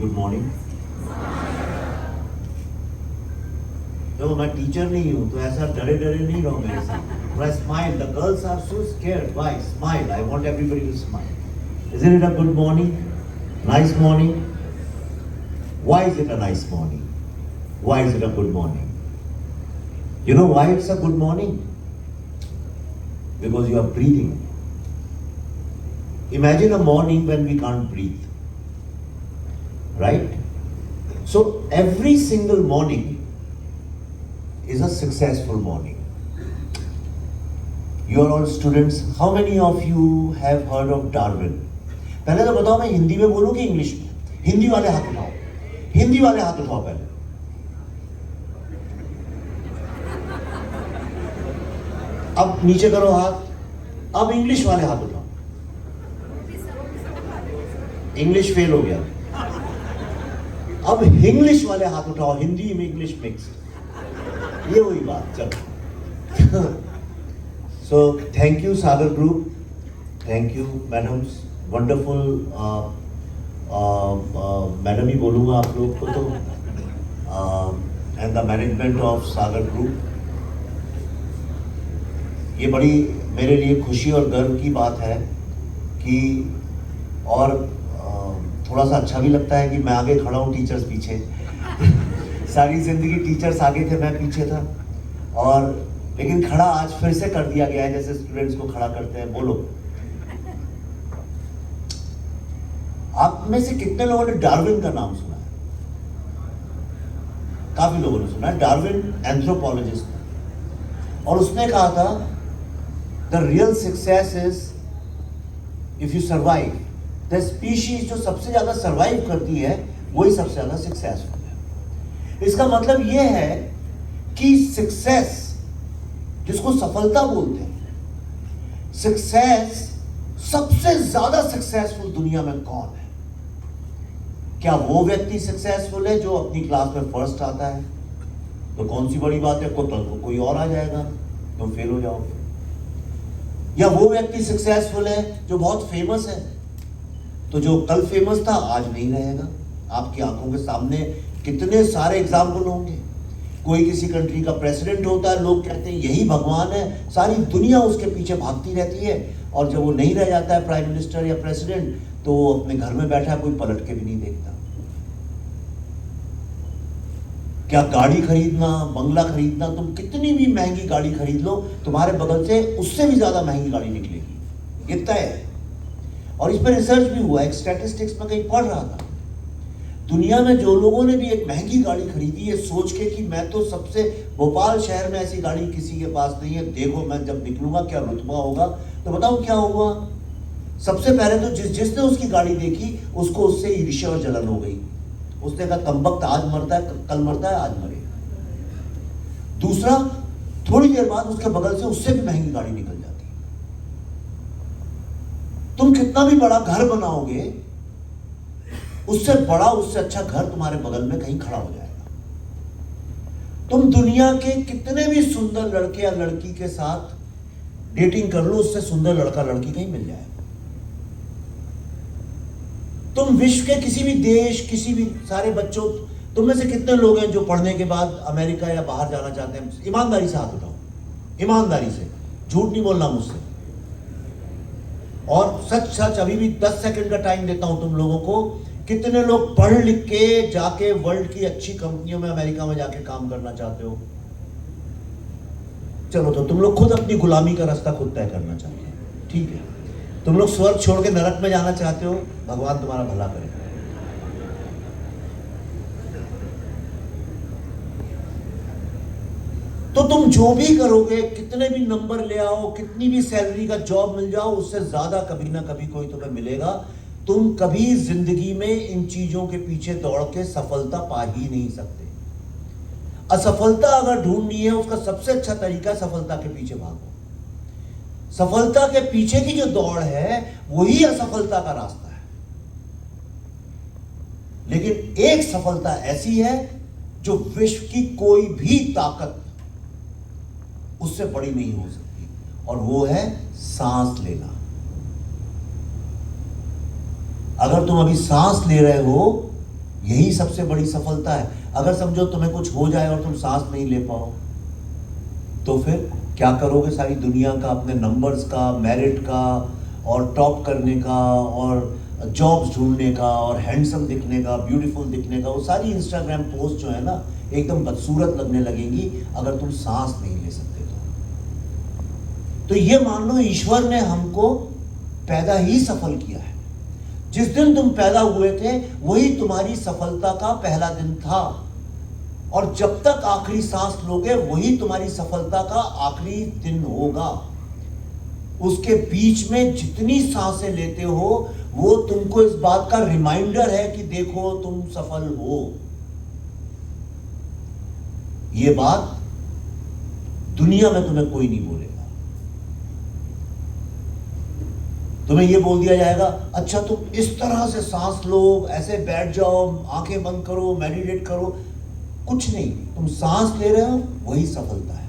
Good morning. देखो मैं teacher नहीं हूँ तो ऐसा डरे डरे नहीं रहो मेरे साथ। थोड़ा smile, the girls are so scared, why? Smile, I want everybody to smile. Isn't it a good morning, nice morning? Why is it a nice morning? Why is it a good morning? You know why it's a good morning? Because you are breathing. Imagine a morning when we can't breathe. Right? So every single morning is a successful morning. You are all students. How many of you have heard of Darwin? पहले तो बताओ मैं हिंदी में बोलूं कि English में? हिंदी वाले हाथ उठाओ, हिंदी वाले हाथ उठाओ पहले। अब नीचे करो हाथ, अब इंग्लिश वाले हाथ उठाओ। इंग्लिश फेल हो गया, अब इंग्लिश वाले हाथ उठाओ, हिंदी में इंग्लिश मिक्स। ये वही बात। चलो so thank you Sagar group, thank you madams, wonderful. Madam ही बोलूंगा आप लोग को तो, and the management of Sagar group. ये बड़ी मेरे लिए खुशी और गर्व की बात है कि, और थोड़ा सा अच्छा भी लगता है कि मैं आगे खड़ा हूँ, टीचर्स पीछे। सारी जिंदगी टीचर्स आगे थे, मैं पीछे था, और लेकिन खड़ा आज फिर से कर दिया गया है, जैसे स्टूडेंट्स को खड़ा करते हैं। बोलो, आप में से कितने लोगों ने डार्विन का नाम सुना है? काफी लोगों ने सुना है। डार्विन एंथ्रोपोलॉजिस्ट, और उसने कहा था The real success is if you survive. The species जो सबसे ज्यादा survive करती है वही सबसे ज्यादा successful है। इसका मतलब ये है कि success, जिसको सफलता बोलते हैं, success, सबसे ज्यादा successful दुनिया में कौन है? क्या वो व्यक्ति successful है जो अपनी क्लास में फर्स्ट आता है? तो कौन सी बड़ी बात है, कोई और आ जाएगा, तुम फेल हो जाओगे। या वो व्यक्ति सक्सेसफुल है जो बहुत फेमस है, तो जो कल फेमस था आज नहीं रहेगा। आपकी आंखों के सामने कितने सारे एग्जाम्पल होंगे। कोई किसी कंट्री का प्रेसिडेंट होता है, लोग कहते हैं यही भगवान है, सारी दुनिया उसके पीछे भागती रहती है, और जब वो नहीं रह जाता है प्राइम मिनिस्टर या प्रेसिडेंट, तो वो अपने घर में बैठा है, कोई पलट के भी नहीं देखता। क्या गाड़ी खरीदना, बंगला खरीदना, तुम कितनी भी महंगी गाड़ी खरीद लो, तुम्हारे बगल से उससे भी ज्यादा महंगी गाड़ी निकलेगी, ये तय है। और इस पर रिसर्च भी हुआ, एक स्टैटिस्टिक्स में कहीं पढ़ रहा था। दुनिया में जो लोगों ने भी एक महंगी गाड़ी खरीदी है सोच के कि मैं तो सबसे, भोपाल शहर में ऐसी गाड़ी किसी के पास नहीं है, देखो मैं जब निकलूंगा क्या रुतबा होगा, तो बताओ क्या हुआ? सबसे पहले तो जिसने उसकी गाड़ी देखी उसको उससे ईर्ष्या और जलन हो गई। उसने कहा कमबख्त आज मरता है, कल मरता है, आज मरेगा। दूसरा, थोड़ी देर बाद उसके बगल से उससे भी महंगी गाड़ी निकल जाती है। तुम कितना भी बड़ा घर बनाओगे, उससे बड़ा, उससे अच्छा घर तुम्हारे बगल में कहीं खड़ा हो जाएगा। तुम दुनिया के कितने भी सुंदर लड़के या लड़की के साथ डेटिंग कर लो, उससे सुंदर लड़का लड़की कहीं मिल जाएगा। तुम विश्व के किसी भी देश, किसी भी, सारे बच्चों, तुम में से कितने लोग हैं जो पढ़ने के बाद अमेरिका या बाहर जाना चाहते हैं? ईमानदारी से हाथ उठाओ, ईमानदारी से, झूठ नहीं बोलना मुझसे। और सच सच अभी भी 10 सेकंड का टाइम देता हूं तुम लोगों को। कितने लोग पढ़ लिख के जाके वर्ल्ड की अच्छी कंपनियों में, अमेरिका में जाके काम करना चाहते हो? चलो, तो तुम लोग खुद अपनी गुलामी का रास्ता खुद तय करना चाहते हो, ठीक है। तुम लोग स्वर्ग छोड़ के नरक में जाना चाहते हो, भगवान तुम्हारा भला करे। तो तुम जो भी करोगे, कितने भी नंबर ले आओ, कितनी भी सैलरी का जॉब मिल जाओ, उससे ज्यादा कभी ना कभी कोई तुम्हें मिलेगा। तुम कभी जिंदगी में इन चीजों के पीछे दौड़ के सफलता पा ही नहीं सकते। असफलता अगर ढूंढनी है, उसका सबसे अच्छा तरीका सफलता के पीछे भागो। सफलता के पीछे की जो दौड़ है वही असफलता का रास्ता है। लेकिन एक सफलता ऐसी है जो विश्व की कोई भी ताकत उससे बड़ी नहीं हो सकती, और वो है सांस लेना। अगर तुम अभी सांस ले रहे हो यही सबसे बड़ी सफलता है। अगर समझो तुम्हें कुछ हो जाए और तुम सांस नहीं ले पाओ, तो फिर क्या करोगे? सारी दुनिया का, अपने नंबर्स का, मेरिट का, और टॉप करने का, और जॉब्स ढूंढने का, और हैंडसम दिखने का, ब्यूटीफुल दिखने का, वो सारी इंस्टाग्राम पोस्ट जो है ना एकदम बदसूरत लगने लगेंगी अगर तुम सांस नहीं ले सकते तो ये मान लो ईश्वर ने हमको पैदा ही सफल किया है। जिस दिन तुम पैदा हुए थे वही तुम्हारी सफलता का पहला दिन था, और जब तक आखिरी सांस लोगे वही तुम्हारी सफलता का आखिरी दिन होगा। उसके बीच में जितनी सांसें लेते हो वो तुमको इस बात का रिमाइंडर है कि देखो तुम सफल हो। ये बात दुनिया में तुम्हें कोई नहीं बोलेगा। तुम्हें यह बोल दिया जाएगा, अच्छा तुम इस तरह से सांस लो, ऐसे बैठ जाओ, आंखें बंद करो, मेडिटेट करो। कुछ नहीं, तुम सांस ले रहे हो वही सफलता है।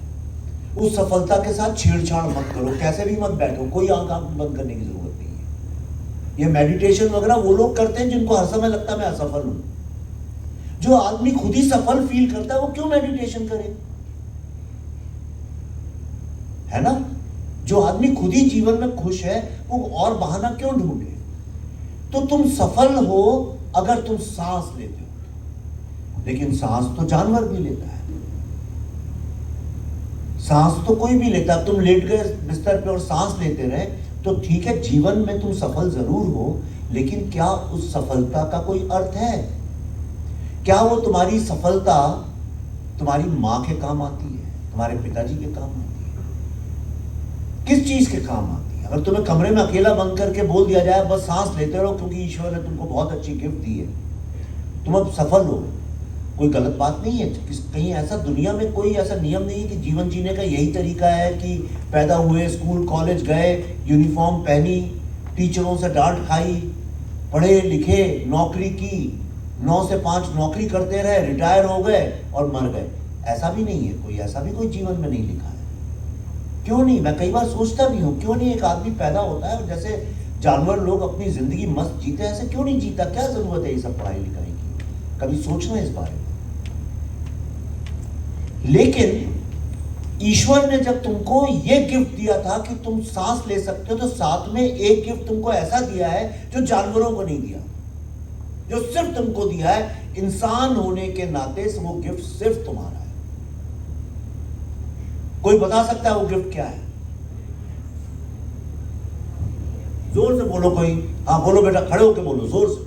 उस सफलता के साथ छेड़छाड़ मत करो, कैसे भी मत बैठो, कोई आंख बंद करने की जरूरत नहीं है। ये मेडिटेशन वगैरह वो लोग करते हैं जिनको हर समय लगता है मैं असफल हूं। जो आदमी खुद ही सफल फील करता है वो क्यों मेडिटेशन करे? है ना? जो आदमी खुद ही जीवन में खुश है वो और बहाना क्यों ढूंढे? तो तुम सफल हो अगर तुम सांस लेते हो, लेकिन सांस तो जानवर भी लेता है, सांस तो कोई भी लेता है। तुम लेट गए बिस्तर पे और सांस लेते रहे तो ठीक है, जीवन में तुम सफल जरूर हो, लेकिन क्या उस सफलता का कोई अर्थ है? क्या वो तुम्हारी सफलता तुम्हारी मां के काम आती है, तुम्हारे पिताजी के काम आती है? किस चीज के काम आती है? अगर तुम्हें कमरे में अकेला बंद करके बोल दिया जाए बस सांस लेते रहो क्योंकि ईश्वर ने तुमको बहुत अच्छी गिफ्ट दी है, तुम अब सफल हो, कोई गलत बात नहीं है। कहीं ऐसा दुनिया में कोई ऐसा नियम नहीं है कि जीवन जीने का यही तरीका है कि पैदा हुए, स्कूल कॉलेज गए, यूनिफॉर्म पहनी, टीचरों से डांट खाई, पढ़े लिखे, नौकरी की, 9 से 5 नौकरी करते रहे, रिटायर हो गए और मर गए। ऐसा भी नहीं है, कोई ऐसा भी कोई जीवन में नहीं लिखा है। क्यों नहीं? मैं कई बार सोचता भी हूँ, क्यों नहीं एक आदमी पैदा होता है और जैसे जानवर लोग अपनी जिंदगी मस्त जीते हैं, ऐसे क्यों नहीं जीता? क्या जरूरत है ये सब पढ़ाई लिखाई की? कभी सोचना इस बारे में। लेकिन ईश्वर ने जब तुमको ये गिफ्ट दिया था कि तुम सांस ले सकते हो, तो साथ में एक गिफ्ट तुमको ऐसा दिया है जो जानवरों को नहीं दिया, जो सिर्फ तुमको दिया है। इंसान होने के नाते वो गिफ्ट सिर्फ तुम्हारा है। कोई बता सकता है वो गिफ्ट क्या है? जोर से बोलो कोई। हाँ बोलो बेटा, खड़े होके बोलो जोर से।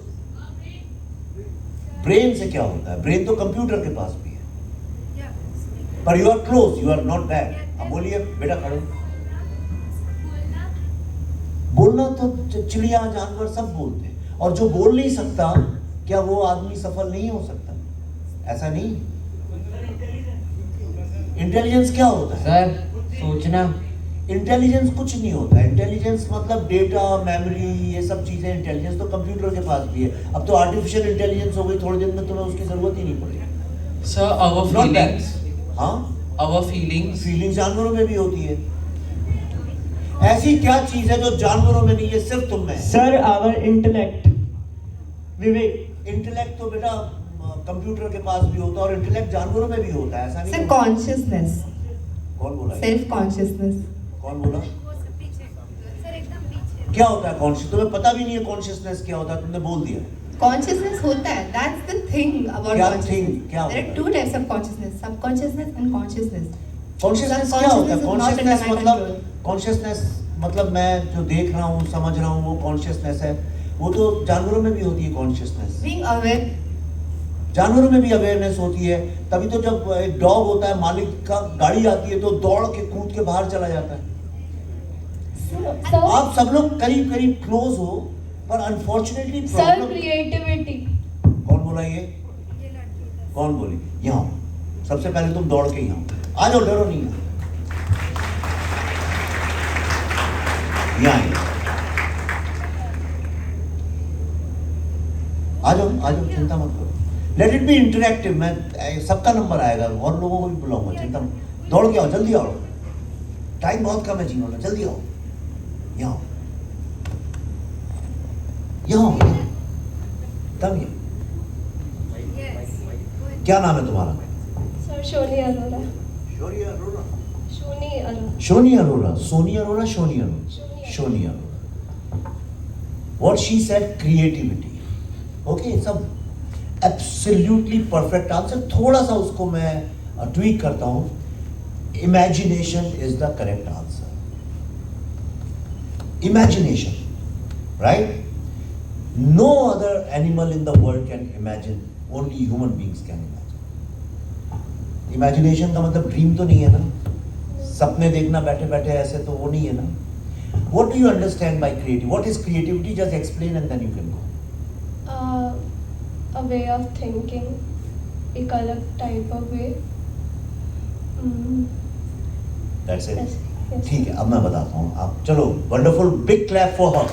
ब्रेन से क्या होता है? ब्रेन तो कंप्यूटर के पास भी है, पर you are close, you are not that. अब बोलिए बेटा, खड़े। बोलना तो चिड़िया जानवर सब बोलते हैं, और जो बोल नहीं सकता क्या वो आदमी सफल नहीं हो सकता? ऐसा नहीं। इंटेलिजेंस क्या होता है सर? सोचना। इंटेलिजेंस कुछ नहीं होता। इंटेलिजेंस मतलब डेटा, मेमोरी, ये सब चीजें। इंटेलिजेंस तो कंप्यूटर के पास भी है। अब तो आर्टिफिशियल इंटेलिजेंस हो गई, थोड़ी देर में तुम्हें उसकी जरूरत ही नहीं पड़ेगी। Sir our feelings. हाँ, आवर फीलिंग्स। फीलिंग्स जानवरों में भी होती है। ऐसी क्या चीज है जो जानवरों में नहीं है, सिर्फ तुम में है? सर आवर इंटेलेक्ट, विवेक। इंटेलेक्ट तो बेटा कंप्यूटर के पास भी होता है, और इंटेलेक्ट जानवरों में भी होता है, ऐसा नहीं। सर कॉन्शियसनेस, कौन बोला? Self consciousness. कौन बोला? क्या होता है कॉन्शियस? तुम्हें पता भी नहीं है कॉन्शियसनेस क्या होता है, तुमने बोल दिया। कॉन्शियसनेस होता है, दैट्स द थिंग अबाउट क्या कॉन्शियसनेस। thing? क्या देयर होता आर है? Two types of consciousness, subconsciousness and consciousness. Consciousness क्या होता है? कॉन्शियसनेस मतलब, control. कॉन्शियसनेस मतलब मैं जो देख रहा हूँ, समझ रहा हूँ, वो कॉन्शियसनेस है। वो तो जानवरों में भी होती है कॉन्शियसनेस। Being aware. जानवरों में भी अवेयरनेस होती है। तभी तो जब एक डॉग होता है, मालिक का गाड़ी आती है तो दौड़ के कूद के बाहर चला जाता है। आप सब लोग करीब करीब क्लोज हो, पर अनफॉर्चुनेटली सर क्रिएटिविटी। कौन बोला ये? कौन बोली? यहाँ सबसे पहले तुम दौड़ के यहाँ आ जाओ, डरो नहीं। यहाँ आ जाओ, आ जाओ, चिंता मत करो। Let it be interactive. मैं सबका नंबर आएगा और लोगों को भी बुलाऊंगा, चिंता मत। दौड़ के आओ, जल्दी आओ, टाइम बहुत कम है जीवन में, जल्दी आओ। यहाँ यहाँ तब ये क्या नाम है तुम्हारा? Sir Shoni Arora. Shoni Arora. Shoni Arora. Shoni Arora, Soni Arora, Shoni Arora, Shoni Shoni Arora. What she said, creativity. Okay, it's a absolutely perfect answer. थोड़ा सा उसको मैं ट्वीक करता हूँ. Imagination is the correct answer. Imagination, right? No other animal in the world can imagine. Only human beings can imagine. Imagination का मतलब dream तो नहीं है ना, सपने देखना बैठे बैठे ऐसे तो वो नहीं है ना. What do you understand by creativity? What is creativity? Just explain and then you can go. A way of thinking, एक अलग type of way. That's it. Yes, yes. ठीक है, अब मैं बताता हूँ. आप चलो, wonderful, big clap for her.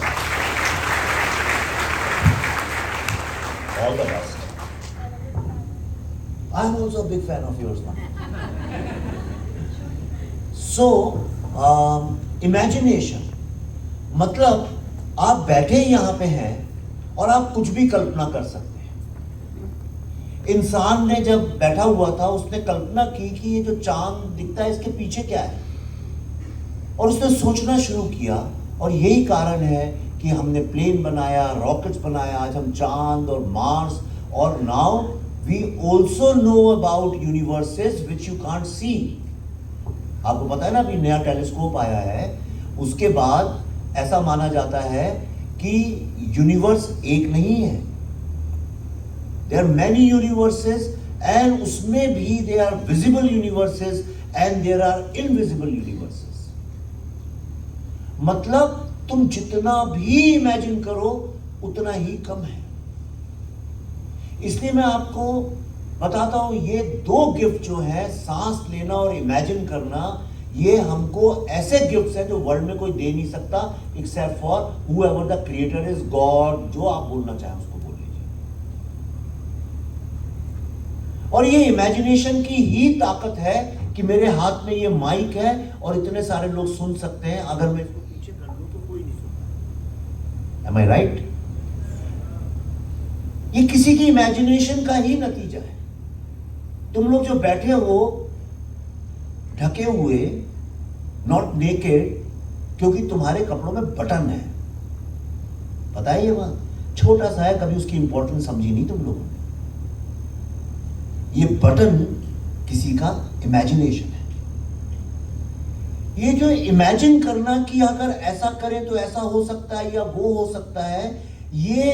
All the best. I'm also a big fan of yours now. So, imagination. मतलब आप बैठे यहाँ पे हैं और आप कुछ भी कल्पना कर सकते हैं. इंसान ने जब बैठा हुआ था उसने कल्पना की कि ये जो चांद दिखता है इसके पीछे क्या है, और उसने सोचना शुरू किया. और यही कारण है कि हमने प्लेन बनाया, रॉकेट्स बनाया, आज हम चांद और मार्स, और now we also know about universes which you can't see. आपको पता है ना, अभी नया टेलीस्कोप आया है, उसके बाद ऐसा माना जाता है कि यूनिवर्स एक नहीं है. There are many universes, and उसमें भी there are visible universes and there are invisible universes. मतलब तुम जितना भी इमेजिन करो उतना ही कम है. इसलिए मैं आपको बताता हूं, ये दो गिफ्ट जो है, सांस लेना और इमेजिन करना, ये हमको ऐसे गिफ्ट्स हैं जो वर्ल्ड में कोई दे नहीं सकता except for whoever the creator is God. जो आप बोलना चाहें उसको बोल लीजिए. और ये इमेजिनेशन की ही ताकत है कि मेरे हाथ में ये माइक है और इतने सारे लोग सुन सकते हैं. अगर मैं इसको पीछे कर लूं तो कोई नहीं सुनता. Am I right? ये किसी की इमेजिनेशन का ही नतीजा है. तुम लोग जो बैठे हो ढके हुए, नॉट नेकेड, क्योंकि तुम्हारे कपड़ों में बटन है. पता है ये बात? छोटा सा है, कभी उसकी इंपॉर्टेंस समझी नहीं तुम लोगों ने. ये बटन किसी का इमेजिनेशन है. ये जो इमेजिन करना कि अगर ऐसा करें तो ऐसा हो सकता है या वो हो सकता है, ये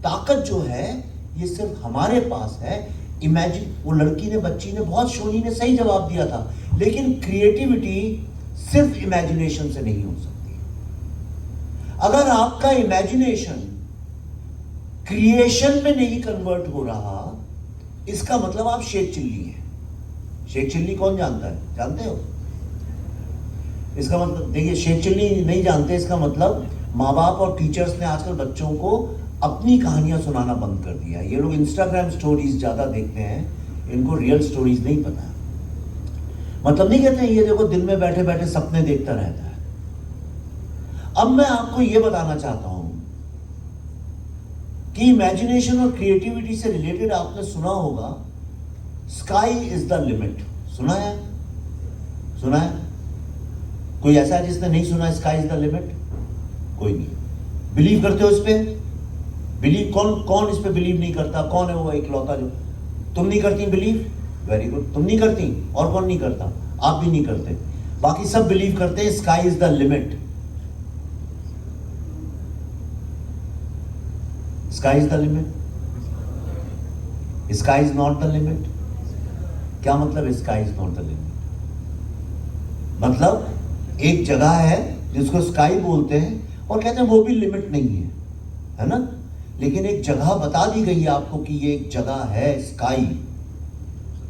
ताकत जो है ये सिर्फ हमारे पास है. इमेजिन, वो लड़की ने, बच्ची ने, बहुत, शोनी ने सही जवाब दिया था. लेकिन क्रिएटिविटी सिर्फ इमेजिनेशन से नहीं हो सकती. अगर आपका इमेजिनेशन क्रिएशन में नहीं कन्वर्ट हो रहा, इसका मतलब आप शेख चिल्ली हैं. शेख चिल्ली कौन जानता है? जानते हो? इसका मतलब देखिए, शेख चिल्ली नहीं जानते, इसका मतलब माँ बाप और टीचर्स ने आजकल बच्चों को अपनी कहानियां सुनाना बंद कर दिया. ये लोग इंस्टाग्राम स्टोरीज ज्यादा देखते हैं, इनको रियल स्टोरीज नहीं पता. मतलब नहीं कहते ये देखो दिन में बैठे बैठे सपने देखता रहता है. अब मैं आपको ये बताना चाहता हूं कि इमेजिनेशन और क्रिएटिविटी से रिलेटेड आपने सुना होगा, स्काई इज द लिमिट. सुना है? सुना है? कोई ऐसा है जिसने नहीं सुना स्काई इज द लिमिट? कोई नहीं. बिलीव करते हो इस पे? बिलीव कौन इस पे बिलीव नहीं करता? कौन है वो इकलौता जो? तुम नहीं करती बिलीव? Very good. तुम नहीं करती, और कौन नहीं करता? आप भी नहीं करते. बाकी सब बिलीव करते हैं sky is the limit. Sky is the limit. Sky is not the limit. क्या मतलब sky is not the limit? मतलब एक जगह है जिसको स्काई बोलते हैं और कहते हैं वो भी लिमिट नहीं है ना? लेकिन एक जगह बता दी गई है आपको कि ये एक जगह है स्काई.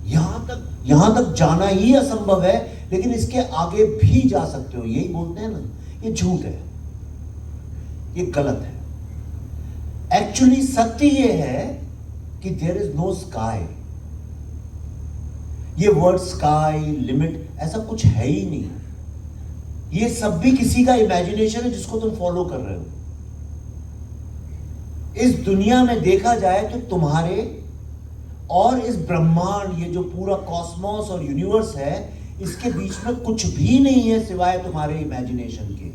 यहां तक जाना ही असंभव है, लेकिन इसके आगे भी जा सकते हो. यही बोलते हैं ना, ये झूठ है, ये गलत है. एक्चुअली सत्य ये है कि देयर इज नो स्काई. ये वर्ड स्काई, लिमिट, ऐसा कुछ है ही नहीं. ये सब भी किसी का इमेजिनेशन है जिसको तुम फॉलो कर रहे हो. इस दुनिया में देखा जाए तो तुम्हारे और इस ब्रह्मांड, ये जो पूरा कॉस्मोस और यूनिवर्स है, इसके बीच में कुछ भी नहीं है सिवाय तुम्हारे इमेजिनेशन के।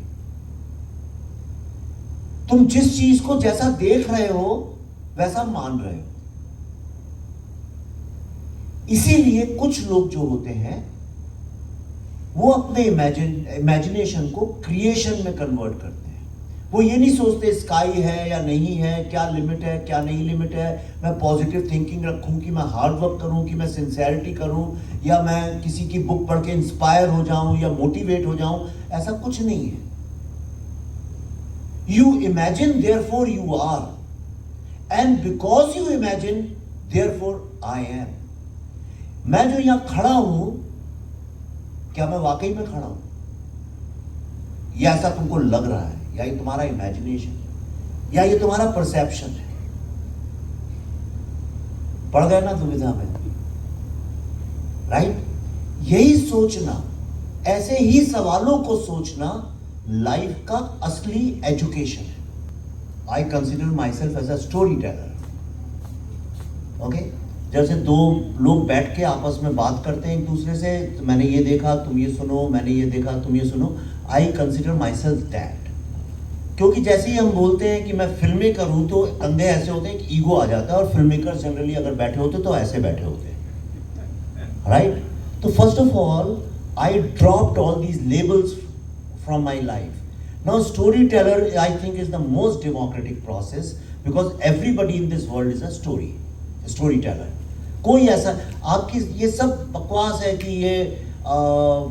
तुम जिस चीज को जैसा देख रहे हो वैसा मान रहे हो। इसीलिए कुछ लोग जो होते हैं वो अपने इमेजिनेशन को क्रिएशन में कन्वर्ट करते हैं। वो ये नहीं सोचते स्काई है या नहीं है, क्या लिमिट है क्या नहीं लिमिट है, मैं पॉजिटिव थिंकिंग रखूं कि मैं हार्ड वर्क करूं, कि मैं सिंसेरिटी करूं, या मैं किसी की बुक पढ़ के इंस्पायर हो जाऊं या मोटिवेट हो जाऊं। ऐसा कुछ नहीं है। You imagine therefore you are, and because you imagine therefore I am. मैं जो यहां खड़ा हूं, क्या मैं वाकई में खड़ा हूं, या ऐसा तुमको लग रहा है, या ये तुम्हारा इमेजिनेशन, या ये तुम्हारा परसेप्शन है? पड़ गए ना दुविधा में, राइट? यही सोचना, ऐसे ही सवालों को सोचना लाइफ का असली एजुकेशन है। I consider myself as a storyteller. Okay, जैसे दो लोग बैठ के आपस में बात करते हैं एक दूसरे से, तो मैंने ये देखा तुम ये सुनो, मैंने ये देखा तुम ये सुनो। आई कंसिडर माई सेल्फ दैट। क्योंकि जैसे ही हम बोलते हैं कि मैं फिल्में करूं, तो कंधे ऐसे होते हैं कि ईगो आ जाता है, और फिल्म मेकर्स जनरली अगर बैठे होते तो ऐसे बैठे होते हैं, राइट? तो first of all I dropped all these labels from my life. Now storyteller I think is the most democratic process, because everybody in this world is a storyteller. कोई ऐसा आपकी ये सब बकवास है कि ये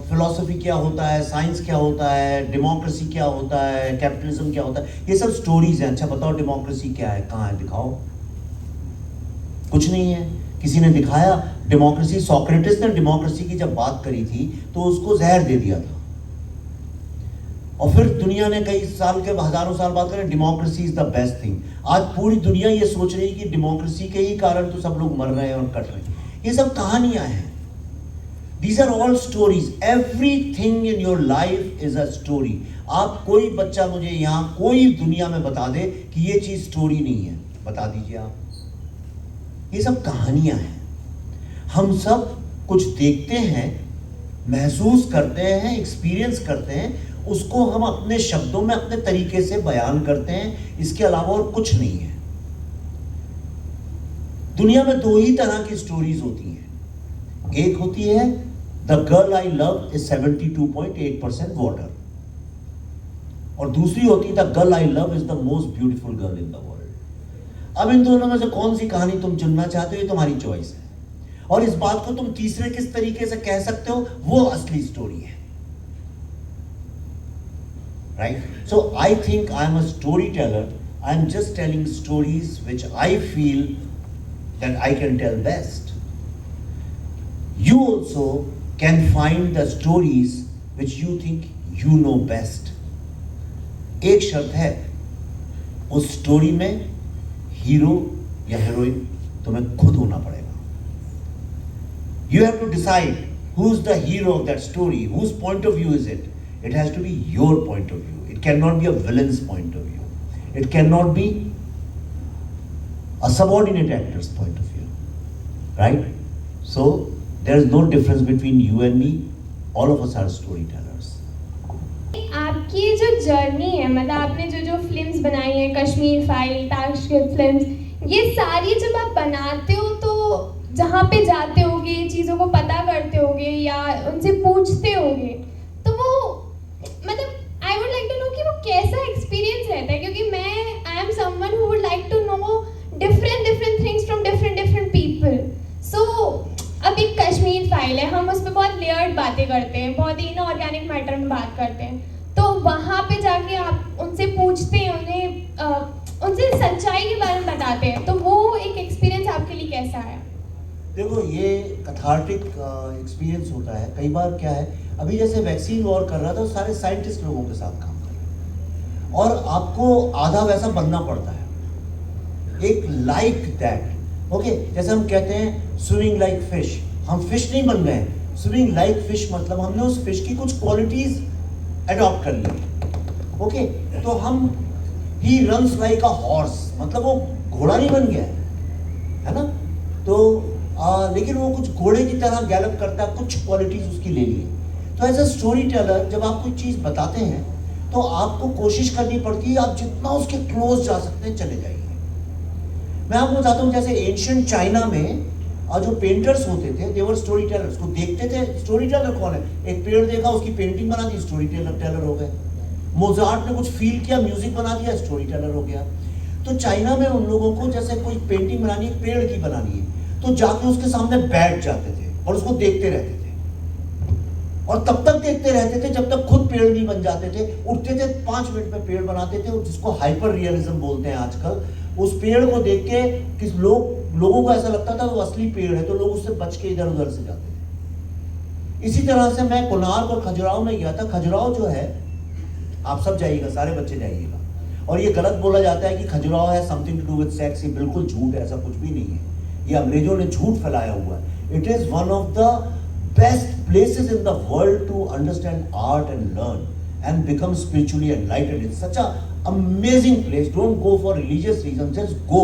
फिलॉसफी क्या होता है, साइंस क्या होता है, डेमोक्रेसी क्या होता है, कैपिटलिज्म क्या होता है, ये सब स्टोरीज हैं। अच्छा बताओ डेमोक्रेसी क्या है, कहाँ है, दिखाओ। कुछ नहीं है। किसी ने दिखाया डेमोक्रेसी? सोक्रेटिस ने डेमोक्रेसी की जब बात करी थी तो उसको जहर दे दिया था, और फिर दुनिया ने कई साल के, हजारों साल बाद करें democracy is the best thing. आज पूरी दुनिया ये सोच रही है कि डेमोक्रेसी के ही कारण तो सब लोग मर रहे हैं और कट रहे हैं। ये सब कहानियां हैं। These are all stories. Everything in your life is a story. आप कोई बच्चा मुझे यहाँ कोई दुनिया में बता दे कि ये चीज स्टोरी नहीं है, बता दीजिए आप। ये सब कहानियां हैं। हम सब कुछ देखते हैं, महसूस करते हैं, एक्सपीरियंस करते हैं, उसको हम अपने शब्दों में अपने तरीके से बयान करते हैं। इसके अलावा और कुछ नहीं है। दुनिया में दो ही तरह की स्टोरीज होती हैं। एक होती है the girl I love is 72.8% water, और दूसरी होती है the girl I love is the most beautiful girl in the world. अब इन दोनों में से कौन सी कहानी तुम चुनना चाहते हो, ये तुम्हारी चॉइस है। और इस बात को तुम तीसरे किस तरीके से कह सकते हो, वो असली स्टोरी है, right? So I think I'm a storyteller. I'm just telling stories which I feel that I can tell best. You also can find the stories which you think you know best. एक शर्त है, उस story में hero या heroine तुम्हें खुद होना पड़ेगा। You have to decide who's the hero of that story, whose point of view is it. It has to be your point of view. It cannot be a villain's point of view. It cannot be a subordinate actor's point of view. Right? So, there is no difference between you and me. All of us are storytellers. आपकी जो journey है, मतलब आपने जो films बनाई हैं, Kashmir file, Tashkent films, ये सारी जब आप बनाते हो तो जहाँ पे जाते होगे, चीज़ों को पता करते होगे या उनसे पूछते होगे, तो वो मतलब I would like to know कि वो कैसा एक्सपीरियंस रहता है, क्योंकि मैं I am someone who would like to know different things from different people. So अब एक कश्मीर फाइल है, हम उस पर बहुत लेयर्ड बातें करते हैं, बहुत ही इनऑर्गेनिक मैटर में बात करते हैं, तो वहाँ पे जाके आप उनसे पूछते हैं, उन्हें उनसे सच्चाई के बारे में बताते हैं, तो वो एक एक्सपीरियंस आपके लिए कैसा है? देखो, ये कैथार्टिक एक्सपीरियंस होता है। कई बार क्या है, अभी जैसे वैक्सीन वॉर कर रहा था, तो सारे साइंटिस्ट लोगों के साथ काम कर रहे हैं, और आपको आधा वैसा बनना पड़ता है, एक लाइक दैट। ओके, जैसे हम कहते हैं स्विमिंग लाइक फिश, हम फिश नहीं बन गए, स्विमिंग लाइक फिश मतलब हमने उस फिश की कुछ क्वालिटीज अडॉप्ट कर ली। ओके, तो हम he runs like a horse, मतलब वो घोड़ा नहीं बन गया है ना। तो लेकिन वो कुछ घोड़े की तरह गैलप करता है, कुछ क्वालिटीज उसकी ले ली है। तो एज अ स्टोरी टेलर जब आप कोई चीज़ बताते हैं तो आपको कोशिश करनी पड़ती है, आप जितना उसके क्लोज जा सकते हैं चले जाइए। मैं आपको बताता हूँ, जैसे एंशिएंट चाइना में जो पेंटर्स होते थे, दे वर स्टोरी टेलर्स। को देखते थे, स्टोरी टेलर कौन है? एक पेड़ देखा, उसकी पेंटिंग बना दी, स्टोरी टेलर हो गए। मोजार्ट ने कुछ फील किया, म्यूजिक बना दिया, स्टोरी टेलर हो गया। तो चाइना में उन लोगों को जैसे कोई पेंटिंग बनानी है, पेड़ की बनानी है, तो जाके उसके सामने बैठ जाते थे और उसको देखते रहते थे, और तब तक देखते रहते थे जब तक खुद पेड़ नहीं बन जाते थे। उठते थे, 5 मिनट में पेड़ बनाते थे, और जिसको हाइपर रियलिज्म बोलते हैं आजकल। उस पेड़ को देख के किस लोगों को ऐसा लगता था वो असली पेड़ है, तो लोग उससे बच के इधर उधर से जाते थे। इसी तरह से मैं कोणार्क और खजुराहो में गया था। खजुराहो जो है, आप सब जाइएगा, सारे बच्चे जाइएगा। और ये गलत बोला जाता है कि खजुराहो है something to do with sex, ये बिल्कुल झूठ है, ऐसा कुछ भी नहीं है। ये अंग्रेजों ने झूठ फैलाया हुआ है। It is one of the best places in the world to understand art and learn and become spiritually enlightened. It's such a amazing place. Don't go for religious reasons, just go.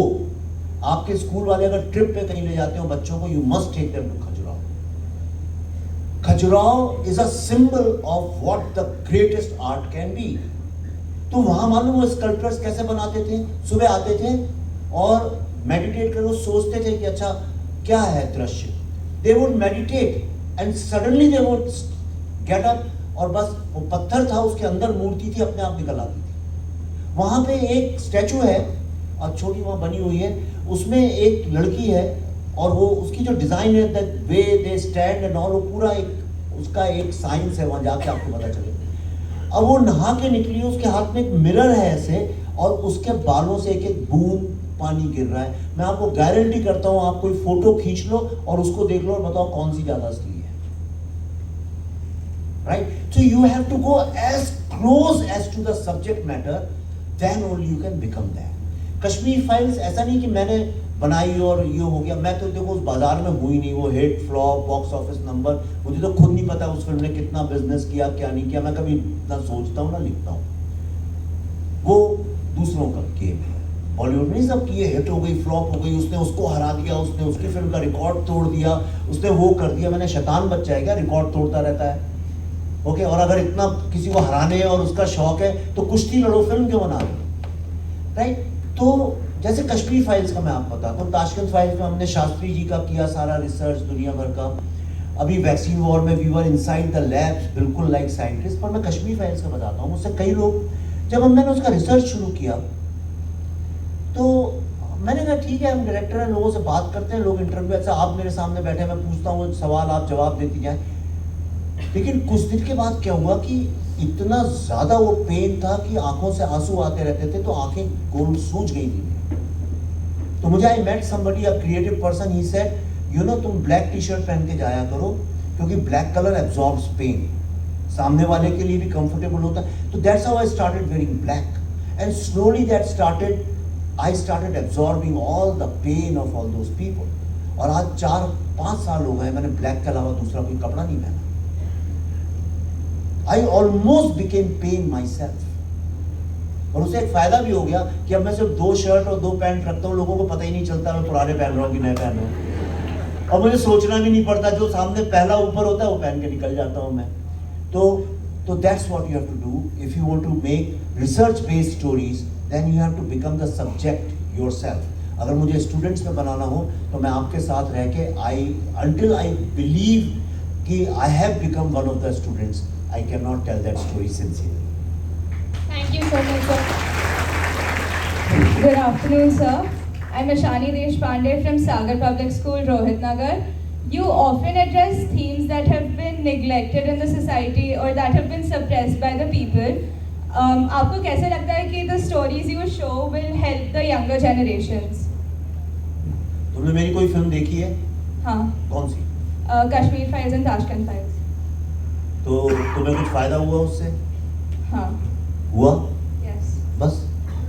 आपके school वाले अगर trip पे कहीं ले जाते हो बच्चों को, you must take them to Khajuraho. Khajuraho is a symbol of what the greatest art can be. तो वहां मालूम वो स्कल्पचर्स कैसे बनाते थे? सुबह आते थे और मेडिटेट कर, वो सोचते थे कि अच्छा क्या है दृश्य। They would meditate and suddenly they would get up, और बस वो पत्थर था, उसके अंदर मूर्ति थी, अपने आप निकल आती थी। वहां पे एक स्टैचू है और छोटी वहां बनी हुई है, उसमें एक लड़की है, और वो उसकी जो डिजाइन है, the way they stand and all, वो पूरा एक उसका एक साइंस है, वहां जाके आपको पता चले। अब वो नहा के निकली, उसके हाथ में एक मिरर है ऐसे, और उसके बालों से एक एक बूंद पानी गिर रहा है। मैं आपको गारंटी करता हूं, आप कोई फोटो खींच लो और उसको देख लो और बताओ कौन सी ज्यादा असली है। Right? So you have to go as close as to the subject matter, then only you can become that. Kashmir files ऐसा नहीं कि मैंने बनाई और ये हो गया। मैं तो देखो उस बाजार में हुई नहीं, वो hit flop box office number, मुझे तो खुद नहीं पता उस फिल्म ने कितना बिजनेस किया क्या नहीं किया। मैं कभी ना सोचता हूँ ना लिखता हूँ, वो दूसरों का गेम है। बॉलीवुड में सब की, ये हिट हो गई, फ्लॉप हो गई, उसने उसको हरा दिया, उसने उसकी फिल्म का रिकॉर्ड तोड़ दिया, उसने वो कर दिया। मैंने शैतान बच्चा है क्या, रिकॉर्ड तोड़ता रहता है? ओके, और अगर इतना किसी को हराने और उसका शौक है तो कुश्ती लड़ो, फिल्म क्यों बना रहे? राइट? तो जैसे कश्मीर फाइल्स का मैं आपको बताता हूँ, ताशकंद फाइल्स में हमने शास्त्री जी का किया सारा रिसर्च दुनिया भर का। अभी वैक्सीन वॉर में we were inside the labs, बिल्कुल लाइक साइंटिस्ट। पर मैं कश्मीर फाइल्स का बताता हूँ, मुझसे कई लोग, जब मैंने उसका रिसर्च शुरू किया तो मैंने कहा ठीक है, हम डायरेक्टर हैं, लोगों से बात करते हैं, लोग इंटरव्यू, ऐसा आप मेरे सामने बैठे, मैं पूछता हूँ सवाल, आप जवाब देती जाए। लेकिन कुछ दिन के बाद क्या हुआ कि इतना ज्यादा वो पेन था कि आंखों से आंसू आते रहते थे, तो आंखें गोल सूज गई थी। तो मुझे I met somebody, a creative person, he said you know तुम ब्लैक टी शर्ट पहन के जाया करो, क्योंकि ब्लैक कलर एब्जॉर्ब्स पेन, सामने वाले के लिए भी कंफर्टेबल होता है। तो that's how I started wearing black, and slowly that started, I started absorbing all the pain of all those people. और आज 4-5 साल हो गए मैंने ब्लैक के अलावा दूसरा कोई कपड़ा नहीं पहना। I almost became pain myself. और उसे एक फायदा भी हो गया कि अब मैं सिर्फ 2 शर्ट और 2 पैंट रखता हूँ, लोगों को पता ही नहीं चलता मैं पुराने पहन रहा हूँ कि नए पहन रहा हूँ, और मुझे सोचना भी नहीं पड़ता, जो सामने पहला ऊपर होता है वो पहन के निकल जाता हूँ मैं। तो that's what you have to do if you want to make research based stories, then you have to become the subject yourself. अगर मुझे स्टूडेंट्स में बनाना हो तो मैं आपके साथ रह के until I believe कि I have become one of the students, I cannot tell that story sincerely. Thank you so much, sir. Good afternoon, sir. I'm Ashani Deshpande from Sagar Public School, Rohit Nagar. You often address themes that have been neglected in the society or that have been suppressed by the people. आपको कैसे लगता है कि the stories you show will help the younger generations? तुमने मेरी कोई film देखी है? हाँ. कौन सी? Kashmir files and Tashkent files. तो तुम्हें कुछ फायदा हुआ उससे? हाँ. हुआ? Yes. बस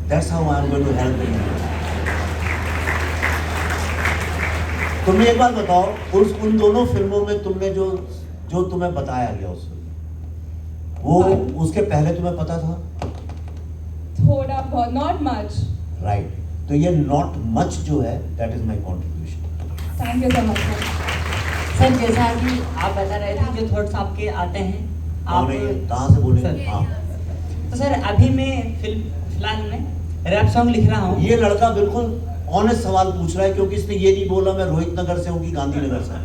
that's how I am going to help you. तुमने एक बात बताओ, उन दोनों फिल्मों में तुमने जो तुम्हें बताया गया उस वो उसके पहले तुम्हें पता था? थोड़ा बहुत, not much. राइट, तो ये नॉट मच जो है that is my contribution. Thank you so much, sir. Sir जैसा कि आप बता रहे थे जो थॉट्स आपके आते हैं आप कहाँ से बोले? सर। हाँ, तो सर अभी मैं फिलहाल में रैप सॉन्ग लिख रहा हूँ। ये लड़का बिल्कुल ऑनेस्ट सवाल पूछ रहा है, क्योंकि इसने ये नहीं बोला मैं रोहित नगर से हूँ कि गांधीनगर से हूँ।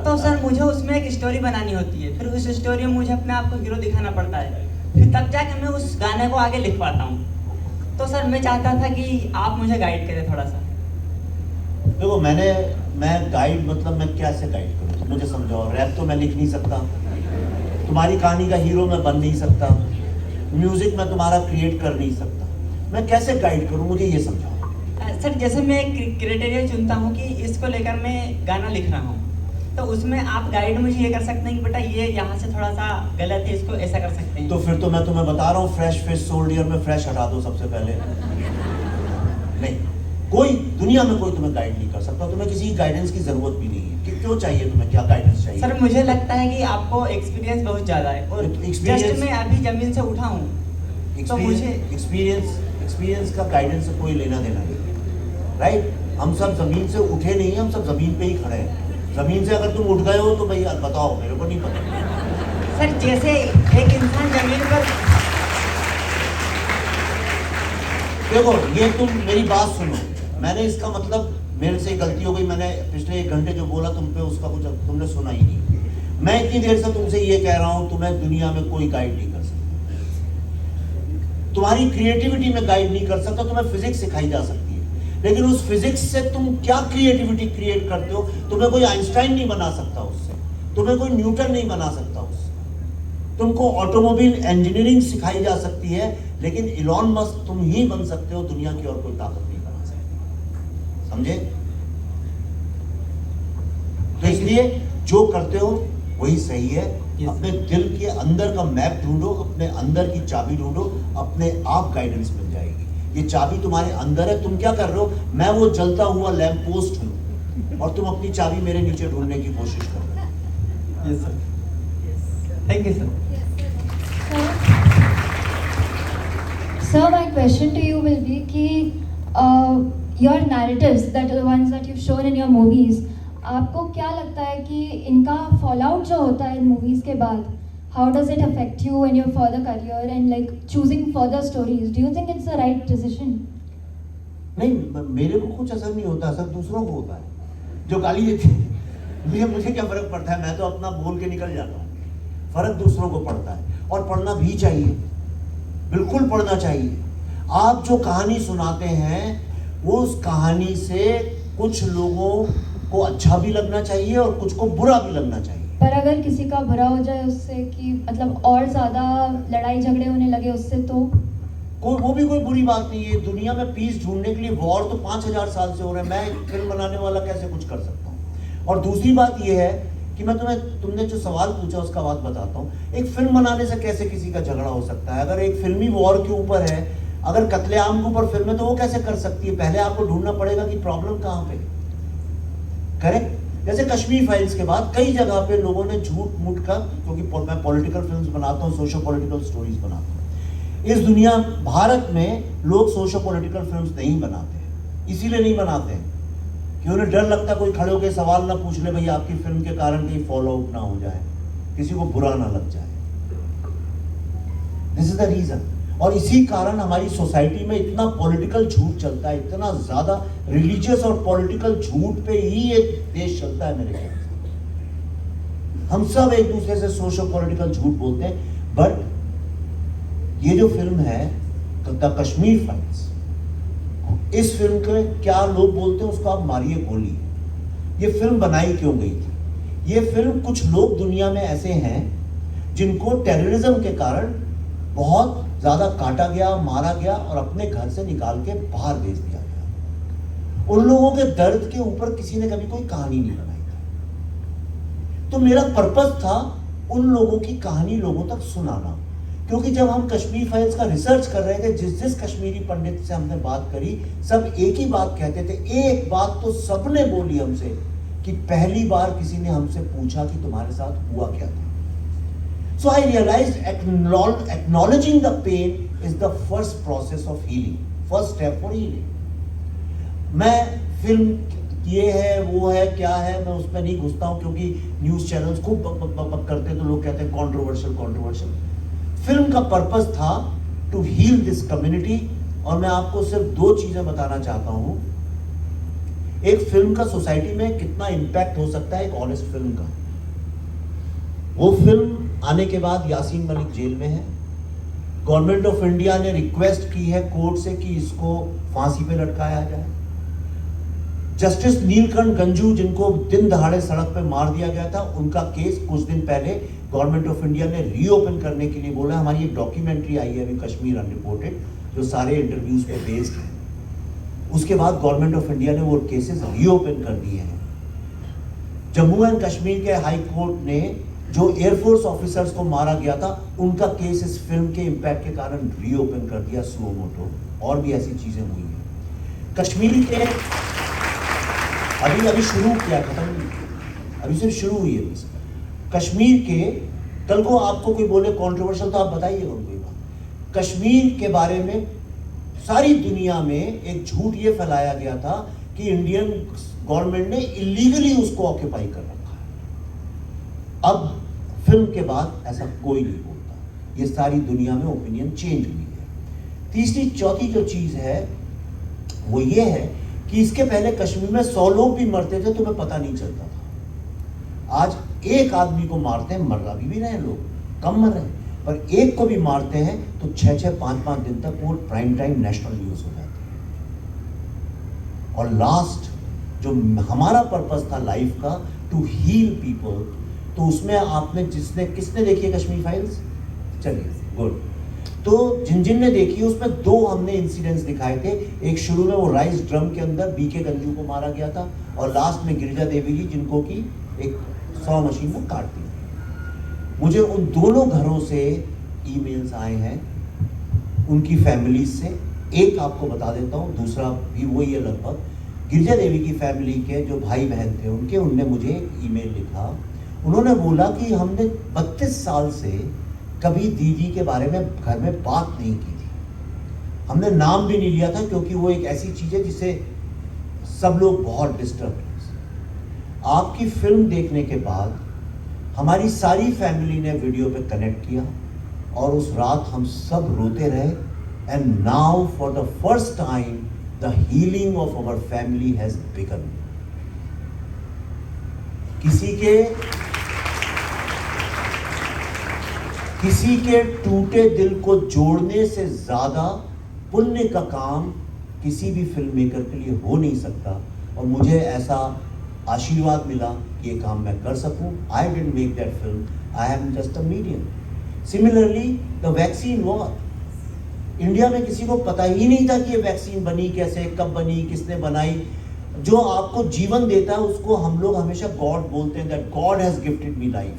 तो सर मुझे उसमें एक स्टोरी बनानी होती है, फिर उस स्टोरी में मुझे अपने आप को हीरो दिखाना पड़ता है, फिर तब जाके मैं उस गाने को आगे लिख पाता हूँ। तो सर मैं चाहता था कि आप मुझे गाइड करें थोड़ा सा। देखो मैं गाइड मतलब मैं कैसे गाइड करूँ, तो मुझे समझाओ। रैप तो मैं लिख नहीं सकता, तुम्हारी कहानी का हीरो मैं बन नहीं सकता, म्यूजिक मैं तुम्हारा क्रिएट कर नहीं सकता, मैं कैसे गाइड करूँ, मुझे ये समझाओ। सर जैसे मैं क्राइटेरिया चुनता हूँ कि इसको लेकर मैं गाना लिख रहा हूँ, तो उसमें आप गाइड मुझे ये कर सकते हैं कि बेटा ये यहाँ से थोड़ा सा गलत है, इसको ऐसा कर सकते हैं। तो फिर तो मैं तुम्हें बता रहा हूँ, फ्रेश फिश सोल्डियर में फ्रेश हटा दो सबसे पहले। नहीं, कोई दुनिया में कोई तुम्हें गाइड नहीं कर सकता, तुम्हें किसी गाइडेंस की जरूरत भी नहीं है। कि क्यों चाहिए तुम्हें, क्या गाइडेंस चाहिए? सर मुझे लगता है कि आपको एक्सपीरियंस बहुत ज़्यादा है और तो experience- जस्ट मैं अभी जमीन से उठा हूँ, तो मुझे एक्सपीरियंस का गाइडेंस से कोई लेना देना नहीं, राइट? हम सब जमीन से उठे नहीं हैं, हम सब जमीन पे ही खड़े हैं। जमीन से अगर तुम उठ गए हो तो भाई बताओ, मेरे को नहीं पता। सर जैसे एक इंसान जमीन पर, देखो ये तुम मेरी बात सुनो, मैंने इसका मतलब मेरे से गलती हो गई, मैंने पिछले 1 घंटे जो बोला तुम पे उसका कुछ तुमने सुना ही नहीं। मैं इतनी देर से तुमसे ये कह रहा हूं, तुम्हें दुनिया में कोई गाइड नहीं कर सकता, तुम्हारी क्रिएटिविटी में गाइड नहीं कर सकता। तुम्हें फिजिक्स सिखाई जा सकती है, लेकिन उस फिजिक्स से तुम क्या क्रिएटिविटी क्रिएट करते हो, तुम्हें कोई आइंस्टाइन नहीं बना सकता उससे, तुम्हें कोई न्यूटन नहीं बना सकता उससे। तुमको ऑटोमोबाइल इंजीनियरिंग सिखाई जा सकती है, लेकिन इलॉन मस्क तुम ही बन सकते हो, दुनिया की और कोई ताकत नहीं बना सकती। समझे? तो इसलिए जो करते हो वही सही है। अपने दिल के अंदर का मैप ढूंढो, अपने अंदर की चाबी ढूंढो, अपने आप गाइडेंस मिल जाएगी। ये चाबी तुम्हारे अंदर है, तुम क्या कर रहे हो? मैं वो जलता हुआ लैंप पोस्ट हूं और तुम अपनी चाबी मेरे नीचे ढूंढने की कोशिश कर रहे हो। Yes sir, thank you sir. Sir, my question to you will be कि your narratives, that are the ones that you've shown in your movies, आपको क्या लगता है कि इनका fallout जो होता है इन movies के बाद, how does it affect you in your further career and like choosing further stories? Do you think it's the right decision? नहीं, मेरे को कुछ असर नहीं होता, सब दूसरों को होता है जो गाली देते हैं। मुझे क्या फर्क पड़ता है, मैं तो अपना बोल के निकल जाता हूँ। फर्क दूसरों को पड़ता है, और पढ़ना भी चाहिए, बिल्कुल पढ़ना चाहिए। आप जो कहानी सुनाते हैं वो उस कहानी से कुछ लोगों को अच्छा भी लगना चाहिए और कुछ को बुरा भी लगना चाहिए। पर अगर किसी का बुरा हो जाए उससे, कि मतलब और ज़्यादा लड़ाई झगड़े होने लगे उससे, तो वो भी कोई बुरी बात नहीं है। दुनिया में पीस ढूंढने के लिए वॉर तो 5000 साल से हो रहे हैं। मैं एक फिल्म बनाने वाला कैसे कुछ कर सकता हूँ? और दूसरी बात ये है कि मैं तुमने जो सवाल पूछा उसका बात बताता हूँ। एक फिल्म बनाने से कैसे किसी का झगड़ा हो सकता है? अगर एक फिल्मी वॉर के ऊपर है, अगर कत्लेआम के ऊपर फिल्म है, तो वो कैसे कर सकती है? पहले आपको ढूंढना पड़ेगा कि प्रॉब्लम कहाँ पे। करेक्ट? जैसे कश्मीर फाइल्स के बाद कई जगह पे लोगों ने झूठ मूठ का, क्योंकि मैं पॉलिटिकल फिल्म्स बनाता हूँ, सोशो पॉलिटिकल स्टोरीज बनाता हूँ। इस दुनिया भारत में लोग सोशो पॉलिटिकल फिल्म्स नहीं बनाते, इसीलिए नहीं बनाते हैं कि उन्हें डर लगता कोई खड़े होकर सवाल ना पूछ ले, भैया आपकी फिल्म के कारण कहीं फॉलो आउट ना हो जाए, किसी को बुरा ना लग जाए। This is the reason. और इसी कारण हमारी सोसाइटी में इतना पॉलिटिकल झूठ चलता है, इतना ज्यादा रिलीजियस और पॉलिटिकल झूठ पे ही ये देश चलता है मेरे ख्याल से। हम सब एक दूसरे से सोशो पॉलिटिकल झूठ बोलते हैं। बट ये जो फिल्म है द कश्मीर फाइल्स, इस फिल्म के क्या लोग बोलते हैं उसको आप मारिए गोली। ये फिल्म बनाई क्यों गई थी? ये फिल्म, कुछ लोग दुनिया में ऐसे हैं जिनको टेररिज्म के कारण बहुत ज्यादा काटा गया, मारा गया और अपने घर से निकाल के बाहर भेज दिया गया। उन लोगों के दर्द के ऊपर किसी ने कभी कोई कहानी नहीं बनाई थी। तो मेरा पर्पस था उन लोगों की कहानी लोगों तक सुनाना। क्योंकि जब हम कश्मीर फाइल्स का रिसर्च कर रहे थे, जिस कश्मीरी पंडित से हमने बात करी, सब एक ही बात कहते थे। एक बात तो सबने बोली हमसे कि पहली बार किसी ने हमसे पूछा कि तुम्हारे साथ हुआ क्या था। So I realized acknowledging the pain is the first process of healing, first step for healing. मैं फिल्म ये है वो है क्या है, मैं उसमें नहीं घुसता हूँ क्योंकि न्यूज़ चैनल्स खूब बक करते हैं तो लोग कहते हैं कंट्रोवर्शियल। फिल्म का पर्पस था टू हील दिस कम्युनिटी, और मैं आपको सिर्फ 2 चीजें बताना चाहता हूँ। एक फिल्म का सोसाइटी में कितना इम्पैक्ट हो सकता है एक ऑनेस्ट फिल्म का। वो फिल्म आने के बाद यासीन मलिक जेल में है। गवर्नमेंट ऑफ इंडिया ने रिक्वेस्ट की है कोर्ट से कि इसको फांसी पे लटकाया जाए। जस्टिस नीलकंठ गंजू, जिनको दिन दहाड़े सड़क पे मार दिया गया था, उनका केस कुछ दिन पहले गवर्नमेंट ऑफ इंडिया ने रीओपन करने के लिए बोला। हमारी एक डॉक्यूमेंट्री आई है अभी, कश्मीर अनरिपोर्टेड, जो सारे इंटरव्यूज पे बेस्ड है। उसके बाद गवर्नमेंट ऑफ इंडिया ने वो केसेस रीओपन कर दिए हैं। जम्मू एंड कश्मीर के हाई कोर्ट ने जो एयरफोर्स ऑफिसर्स को मारा गया था, उनका केस इस फिल्म के इम्पैक्ट के कारण रीओपन कर दिया सुओ मोटो। और भी ऐसी चीजें हुई हैं। कश्मीर के अभी शुरू किया, खत्म नहीं, अभी सिर्फ शुरू हुई है। कश्मीर के कल को आपको कोई बोले कंट्रोवर्शियल तो आप बताइएगा उनको बात। कश्मीर के बारे में सारी दुनिया में एक झूठ ये फैलाया गया था कि इंडियन गवर्नमेंट ने इलीगली उसको ऑक्यूपाई कर रखा है। अब फिल्म के बाद ऐसा कोई नहीं बोलता। ये सारी दुनिया में ओपिनियन चेंज हुई है। तीसरी चौथी जो चीज है वो ये है कि इसके पहले कश्मीर में 100 लोग भी मरते थे, तुम्हें पता नहीं चलता था। आज एक आदमी को मारते हैं, मर भी रहे हैं लोग, कम मर रहे हैं, पर एक को भी मारते हैं तो 6-6, 5-5 दिन तक वो प्राइम टाइम नेशनल न्यूज हो जाती है। और लास्ट जो हमारा पर्पस था लाइफ का, टू हील पीपल, तो उसमें आपने किसने देखी है कश्मीर फाइल्स? चलिए गुड। तो जिन ने देखी उसमें 2 हमने इंसिडेंट्स दिखाए थे। एक शुरू में वो राइस ड्रम के अंदर बीके गंजू को मारा गया था, और लास्ट में गिरिजा देवी जी, जिनको की एक 100 मशीन में काट दी। मुझे उन दोनों घरों से ईमेल्स आए हैं, उनकी फैमिलीज से। एक आपको बता देता हूँ, दूसरा भी वही है लगभग। गिरिजा देवी की फैमिली के जो भाई बहन थे उनने मुझे ईमेल लिखा। उन्होंने बोला कि हमने 32 साल से कभी दीदी के बारे में घर में बात नहीं की थी, हमने नाम भी नहीं लिया था, क्योंकि वो एक ऐसी चीज है जिससे सब लोग बहुत डिस्टर्ब हैं। आपकी फिल्म देखने के बाद हमारी सारी फैमिली ने वीडियो पे कनेक्ट किया, और उस रात हम सब रोते रहे। And now for the first time the healing of our family has begun. किसी के टूटे दिल को जोड़ने से ज्यादा पुण्य का काम किसी भी फिल्म मेकर के लिए हो नहीं सकता, और मुझे ऐसा आशीर्वाद मिला कि ये काम मैं कर सकूं। I didn't make that film, I am just a medium. Similarly the vaccine war, India में किसी को पता ही नहीं था कि ये वैक्सीन बनी कैसे, कब बनी, किसने बनाई। जो आपको जीवन देता है उसको हम लोग हमेशा गॉड बोलते हैं, that God has gifted me life.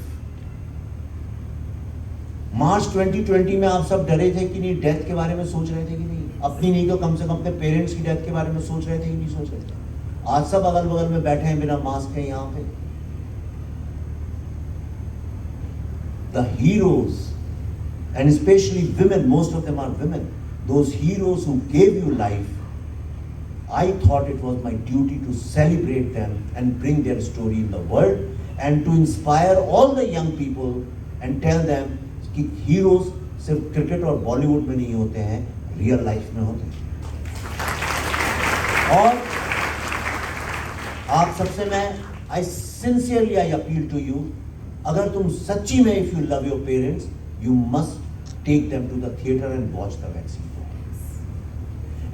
March 2020 में आप सब डरे थे कि नहीं, डेथ के बारे में सोच रहे थे कि नहीं, अपनी नहीं तो कम से कम अपने पेरेंट्स की डेथ के बारे में सोच रहे थे कि नहीं सोच रहे थे? आज सब अगल बगल में बैठे हैं बिना मास्क के यहाँ पे। The heroes and especially women, most of them are women, those heroes who gave you life, I thought it was my duty to celebrate them and bring their story in the world, and to inspire all the young people and tell them कि heroes सिर्फ cricket और बॉलीवुड में नहीं होते हैं, real life में होते हैं। और आप सबसे मैं I sincerely I appeal to you, अगर तुम सच्ची में if you love your parents, you must take them to the theater and watch the vaccine.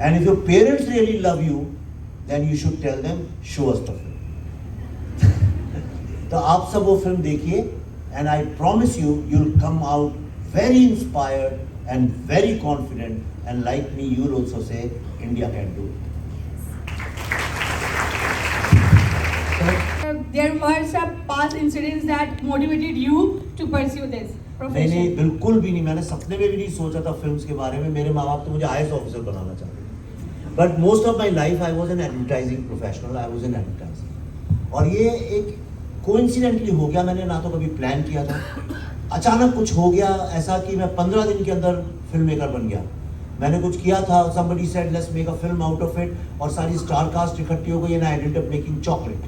And if your parents really love you, then you should tell them, show us the film. तो आप सब वो film देखिए, and I promise you, you'll come out very inspired and very confident, and like me, you'll also say, India can do it. There were some past incidents that motivated you to pursue this profession. नहीं, बिल्कुल भी नहीं। मैंने सपने में भी नहीं सोचा था फिल्म्स के बारे में। मेरे माँ बाप तो मुझे IAS ऑफिसर बनाना चाहते थे, but most of my life I was an advertising professional, I was an advertising. और ये एक कोइंसिडेंटली हो गया, मैंने ना तो कभी प्लान किया था, अचानक कुछ हो गया ऐसा कि मैं 15 दिन के अंदर फिल्म मेकर बन गया। मैंने कुछ किया था, somebody said let's make a film out of it, और सारी स्टार कास्ट इकट्ठी हो गई and I ended up making chocolate.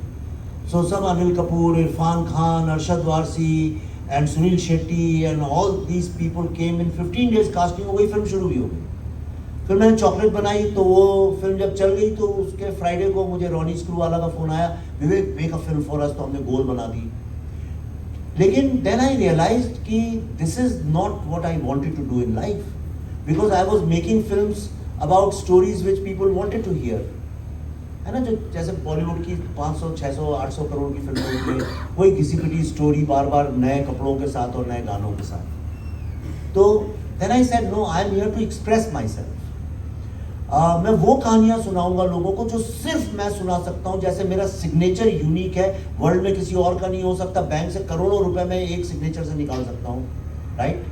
So सब Anil Kapoor, Irfan Khan, Arshad Warsi and Sunil Shetty and all these people came in 15 days, casting हो गई, फिल्म शुरू भी हो गई. फिर मैंने चॉकलेट बनाई, तो वो फिल्म जब चल गई तो उसके फ्राइडे को मुझे रॉनी स्क्रू वाला का फ़ोन आया, Vivek make a film for us, तो हमने गोल बना दी. लेकिन देन आई रियलाइज्ड कि this is not what I wanted to do in life, because I was making films about stories which people wanted to hear. है ना, जो जैसे बॉलीवुड की 500, 600, 800 करोड़ की फिल्में होती है, वही घिसी पिटी स्टोरी बार बार नए कपड़ों के साथ और नए गानों के साथ. तो then I said no, I am here to express myself. मैं वो कहानियां सुनाऊंगा लोगों को जो सिर्फ मैं सुना सकता हूं. जैसे मेरा सिग्नेचर यूनिक है, वर्ल्ड में किसी और का नहीं हो सकता. बैंक से करोड़ों रुपए मैं एक सिग्नेचर से निकाल सकता हूं, राइट?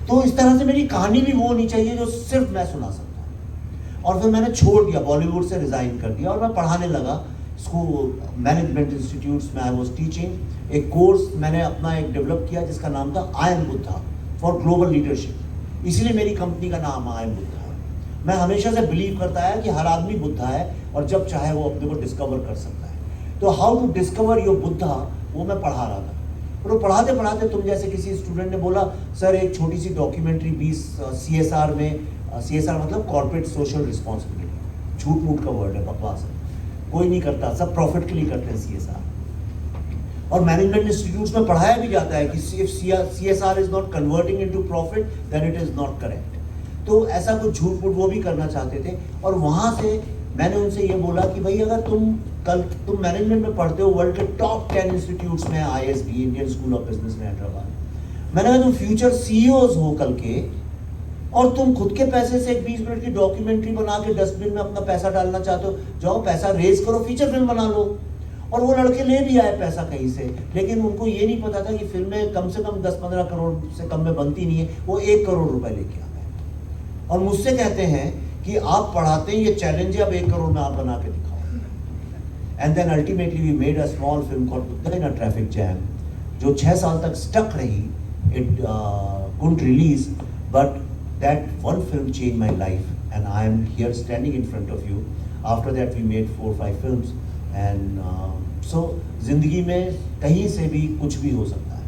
तो इस तरह से मेरी कहानी भी वो होनी चाहिए जो सिर्फ मैं सुना सकता हूं. और फिर मैंने छोड़ दिया, बॉलीवुड से रिजाइन कर दिया और मैं पढ़ाने लगा स्कूल मैनेजमेंट इंस्टीट्यूट्स में. आई वॉज टीचिंग एक कोर्स मैंने अपना एक डेवलप किया जिसका नाम था I am Buddha for global leadership. इसलिए मेरी कंपनी का नाम आई एम बुद्धा. मैं हमेशा से बिलीव करता है कि हर आदमी बुद्धा है और जब चाहे वो अपने को डिस्कवर कर सकता है. तो how to discover your Buddha, वो मैं पढ़ा रहा था. और पढ़ाते पढ़ाते तुम जैसे किसी स्टूडेंट ने बोला, सर एक छोटी सी डॉक्यूमेंट्री 20 CSR में, CSR मतलब कॉर्पोरेट सोशल रिस्पॉन्सिबिलिटी, झूठ मूठ का वर्ड है, बकवास है, कोई नहीं करता, सब प्रॉफिट के लिए करते हैं CSR. और मैनेजमेंट इंस्टीट्यूट्स में पढ़ाया भी जाता है कि if CSR is not converting into profit then it is not correct. तो ऐसा कुछ झूठ मूठ वो भी करना चाहते थे. और वहाँ से मैंने उनसे ये बोला कि भाई अगर तुम मैनेजमेंट में पढ़ते हो वर्ल्ड के टॉप 10 इंस्टीट्यूट्स में, ISB Indian school of business में हैदराबाद, मैंने कहा तुम फ्यूचर CEOs हो कल के, और तुम खुद के पैसे से एक 20 मिनट की डॉक्यूमेंट्री बना के डस्टबिन में अपना पैसा डालना चाहते हो, जाओ पैसा रेज करो, फीचर फिल्म बना लो. और वो लड़के ले भी आए पैसा कहीं से, लेकिन उनको ये नहीं पता था कि फिल्में कम से कम 10-15 करोड़ से कम में बनती नहीं है. वो 1 करोड़ रुपए लेके आ गए और मुझसे कहते हैं कि आप पढ़ाते हैं, ये चैलेंज है, अब 1 करोड़ में आप बना के दिखाओ. And then ultimately we made a small film called Buddha in a traffic jam, जो 6 साल तक स्टक रही. It couldn't release, but that one film change my life and I am here standing in front of you. After that we made 4-5 films and so जिंदगी में कहीं से भी कुछ भी हो सकता है.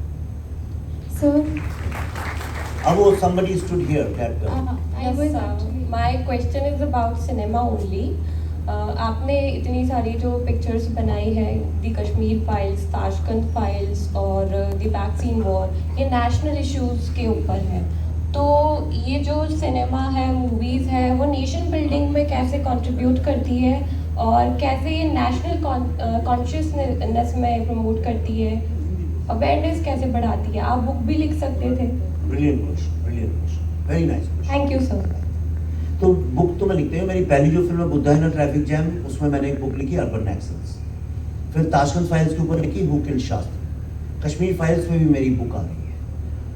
अब वो somebody stood here, that girl. My question is about cinema only. आपने इतनी सारी जो पिक्चर्स बनाई है, the Kashmir files, Tashkent files और द वैक्सीन वॉर, ये नेशनल इश्यूज के ऊपर है. तो ये जो सिनेमा है, मूवीज़ है, वो नेशन बिल्डिंग में कैसे कंट्रीब्यूट करती है और कैसे ये नेशनल कॉन्शियसनेस में प्रमोट करती है, अवेयरनेस कैसे बढ़ाती है? आप बुक भी लिख सकते थे. Brilliant question, very nice question. Thank you sir. तो बुक तो मैं लिखते हूँ. मेरी पहली जो फिल्म है Buddha in a traffic jam, उसमें मैंने एक बुक लिखी अर्बन एक्सेंस. फिर ताशकंद फाइल्स के ऊपर लिखी who killed Shastri. Kashmir files में भी मेरी बुक आ रही है,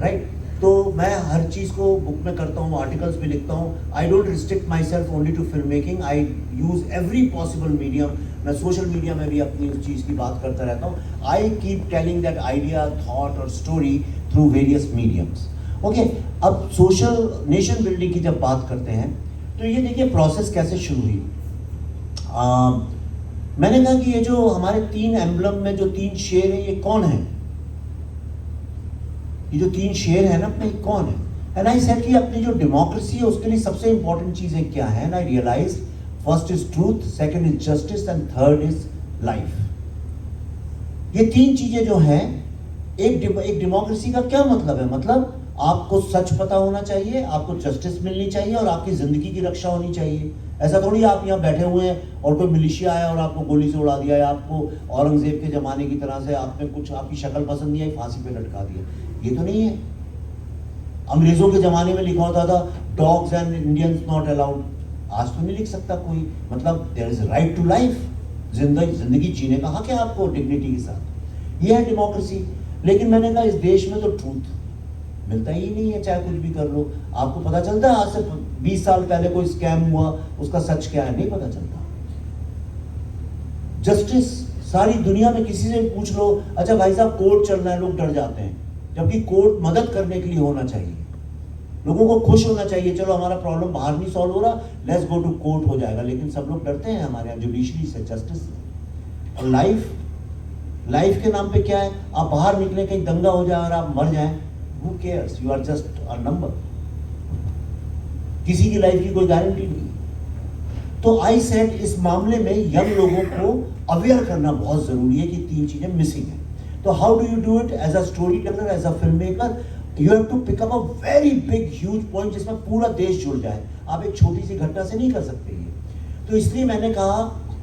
राइट? तो मैं हर चीज़ को बुक में करता हूँ, आर्टिकल्स भी लिखता हूँ. I don't restrict myself only to filmmaking, I use every possible medium. मैं सोशल मीडिया में भी अपनी उस चीज़ की बात करता रहता हूँ. I keep telling that idea, thought और story through various mediums. Okay, अब सोशल नेशन बिल्डिंग की जब बात करते हैं तो ये देखिए प्रोसेस कैसे शुरू हुई. मैंने कहा कि ये जो हमारे 3 एम्बलम में जो 3 शेर हैं, ये कौन है? ये जो 3 शेर है ना अपने, कौन है? एंड आई सेड कि अपनी जो डेमोक्रेसी है उसके लिए सबसे इंपॉर्टेंट चीजें क्या है. And I realise first is truth, second is justice and third is life. ये 3 चीजें जो हैं, एक डेमोक्रेसी का क्या मतलब है? मतलब आपको सच पता होना चाहिए, आपको जस्टिस मिलनी चाहिए और आपकी जिंदगी की रक्षा होनी चाहिए. ऐसा थोड़ी आप यहाँ बैठे हुए हैं और कोई मिलिशिया आया और आपको गोली से उड़ा दिया, या आपको औरंगजेब के ज़माने की तरह से आपने कुछ, आपकी शक्ल पसंद नहीं आई, फांसी पे लटका दिया. ये तो नहीं है. अंग्रेज़ों के ज़माने में लिखा होता था dogs and Indians not allowed. आज तो नहीं लिख सकता कोई. मतलब there is right to life. जिंदगी जीने का हक है आपको डिग्निटी के साथ. ये है डेमोक्रेसी. लेकिन मैंने कहा इस देश में तो ट्रूथ मिलता ही नहीं है, चाहे कुछ भी कर लो. आपको पता चलता है आज से 20 साल पहले कोई स्कैम हुआ, उसका सच क्या है नहीं पता चलता. जस्टिस सारी दुनिया में किसी से पूछ लो, अच्छा भाई साहब कोर्ट चल रहा है, लोग डर जाते हैं, जबकि कोर्ट मदद करने के लिए होना चाहिए, लोगों को खुश होना चाहिए, चलो हमारा प्रॉब्लम बाहर नहीं सॉल्व हो रहा, लेट्स गो टू कोर्ट हो जाएगा, लेकिन सब लोग डरते हैं हमारे यहाँ जुडिशरी से, जस्टिस से। और लाइफ के नाम पे क्या है, आप बाहर निकले कहीं दंगा हो जाए और आप मर जाएं, who cares, you are just a number, किसी की लाइफ की कोई गारंटी नहीं। तो आई सेड इस मामले में यंग लोगों को अवेयर करना बहुत जरूरी है कि 3 चीजें मिसिंग है। तो how do you do it as a storyteller, as a filmmaker, you have to pick up a very big huge point जिसमें पूरा देश जुड़ जाए। आप एक छोटी सी घटना से नहीं कर सकते ये। तो इसलिए मैंने कहा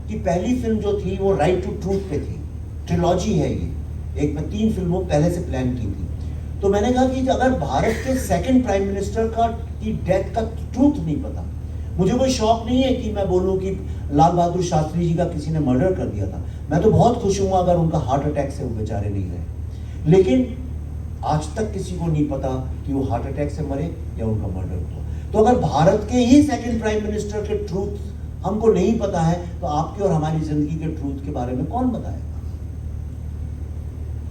कि पहली फिल्म जो थी वो राइट टू ट्रूथ पे थी, ट्रिलॉजी है ये, एक मैं 3 फिल्मों पहले से प्लान की थी। तो मैंने कहा कि अगर भारत के सेकंड प्राइम मिनिस्टर की डेथ का ट्रूथ नहीं पता, मुझे कोई शौक नहीं है कि मैं बोलूं कि लाल बहादुर शास्त्री जी का किसी ने मर्डर कर दिया था, मैं तो बहुत खुश हूँ अगर उनका हार्ट अटैक से वो बेचारे नहीं रहे, लेकिन आज तक किसी को नहीं पता कि वो हार्ट अटैक से मरे या उनका मर्डर हुआ। तो अगर भारत के ही सेकंड प्राइम मिनिस्टर के ट्रूथ हमको नहीं पता है, तो आपके और हमारी जिंदगी के ट्रूथ के बारे में कौन बताएगा?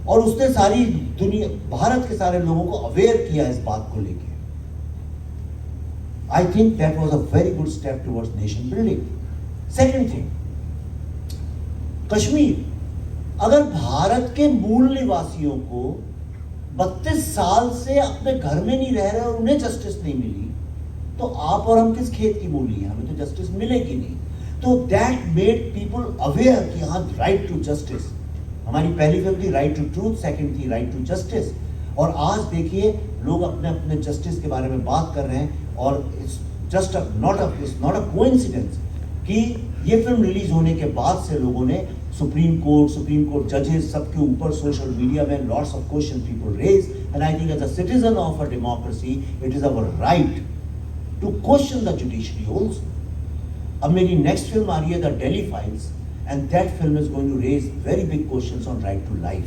और उसने सारी दुनिया, भारत के सारे लोगों को अवेयर किया इस बात को लेके। I think that was a very good step towards nation building. Second thing, Kashmir, अगर भारत के मूल निवासियों को 32 साल से अपने घर में नहीं रह रहे और उन्हें जस्टिस नहीं मिली, तो आप और हम किस खेत की मूली हैं? हमें तो जस्टिस मिलेगी नहीं। तो दैट मेड पीपल अवेयर कि हाँ, राइट टू जस्टिस। हमारी पहली फिल्म थी राइट टू ट्रूथ, सेकंड थी राइट टू जस्टिस, और आज देखिए लोग अपने अपने जस्टिस के बारे में बात कर रहे हैं। और it's just not a coincidence कि ये फिल्म रिलीज होने के बाद से लोगों ने सुप्रीम कोर्ट जजेस सबके ऊपर सोशल मीडिया में lots of question people raise, and I think as a citizen of a democracy it is our right to question the judiciary also. अब मेरी नेक्स्ट फिल्म आ रही है the Delhi files, and that film is going to raise very big questions on right to life,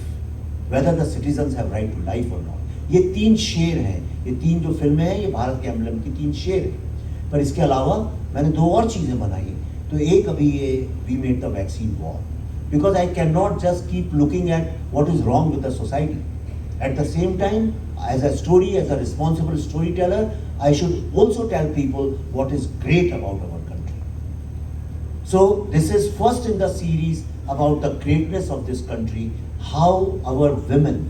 whether the citizens have right to life और not. ये 3 शेर हैं, ये 3 जो फिल्में हैं ये भारत के एम्बलम की 3 शेर हैं। पर इसके अलावा मैंने 2 और चीजें बनाई। तो एक अभी ये we made the vaccine war, because I can not just keep looking at what is wrong with the society, at the same time as a story, as a responsible storyteller, I should also tell people what is great about our country. So this is first in the series about the greatness of this country, how our women,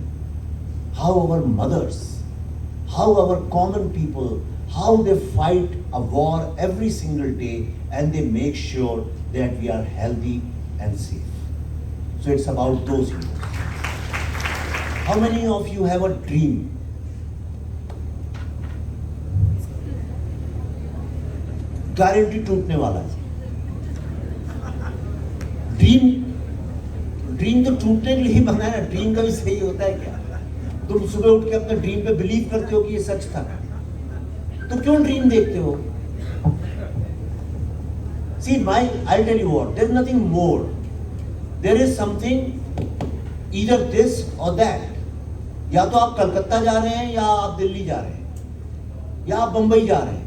how our mothers, how our common people, how they fight a war every single day and they make sure that we are healthy and safe. So it's about those heroes. How many of you have a dream? Guarantee टूटने वाला है। Dream तो टूटने के लिए ही बना है ना, ड्रीम का भी सही होता है क्या? तुम सुबह उठ के अपने ड्रीम पे बिलीव करते हो कि ये सच था, तो क्यों ड्रीम देखते हो? See, I'll tell you what, there's nothing more. There is something, either this or that. या तो आप कलकत्ता जा रहे हैं, या आप दिल्ली जा रहे हैं, या आप बंबई जा रहे हैं।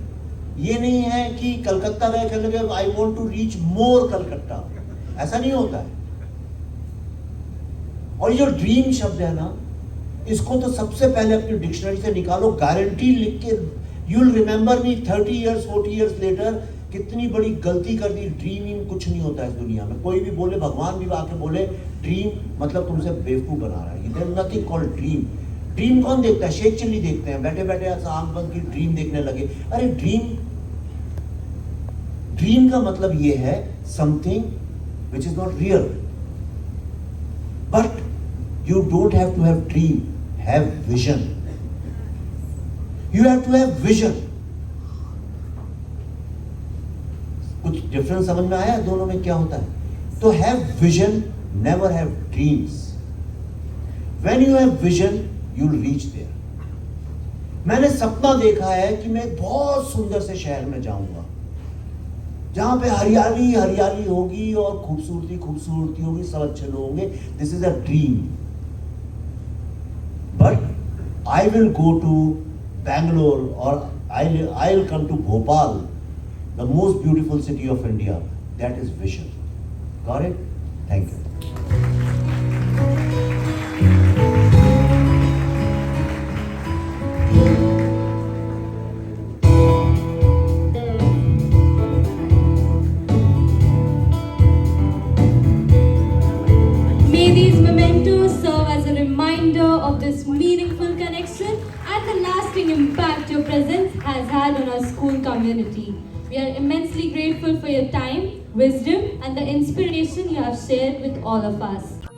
ये नहीं है कि कलकत्ता गए कहने लगे I want to reach more Calcutta, ऐसा नहीं होता है। और ये जो ड्रीम शब्द है ना, इसको तो सबसे पहले अपनी डिक्शनरी से निकालो, गारंटी लिख के, you will remember me 30 years 40 years later, कितनी बड़ी गलती कर दी। ड्रीमिंग कुछ नहीं होता है इस दुनिया में। कोई भी बोले, भगवान भी आके बोले ड्रीम मतलब तुमसे बेवकूफ बना रहा है, there is nothing called dream. Dream कौन देखता है? शेख चिल्ली देखते हैं, बैठे बैठे आंख बंद की ड्रीम देखने लगे। अरे ड्रीम का मतलब ये है something which is not real. But you don't have to have dream, have vision. You have to have vision. कुछ डिफरेंस समझ में आया दोनों में क्या होता है? तो have vision, never have dreams. When you have vision, you'll reach there. मैंने सपना देखा है कि मैं बहुत सुंदर से शहर में जाऊंगा, जहां पे हरियाली हरियाली होगी और खूबसूरती होगी, सब अच्छे लोग होंगे। This is a dream. But I will go to Bangalore, or I'll come to Bhopal, the most beautiful city of India. That is vision. Got it? Thank you. this meaningful connection and the lasting impact your presence has had on our school community. We are immensely grateful for your time, wisdom, and the inspiration you have shared with all of us.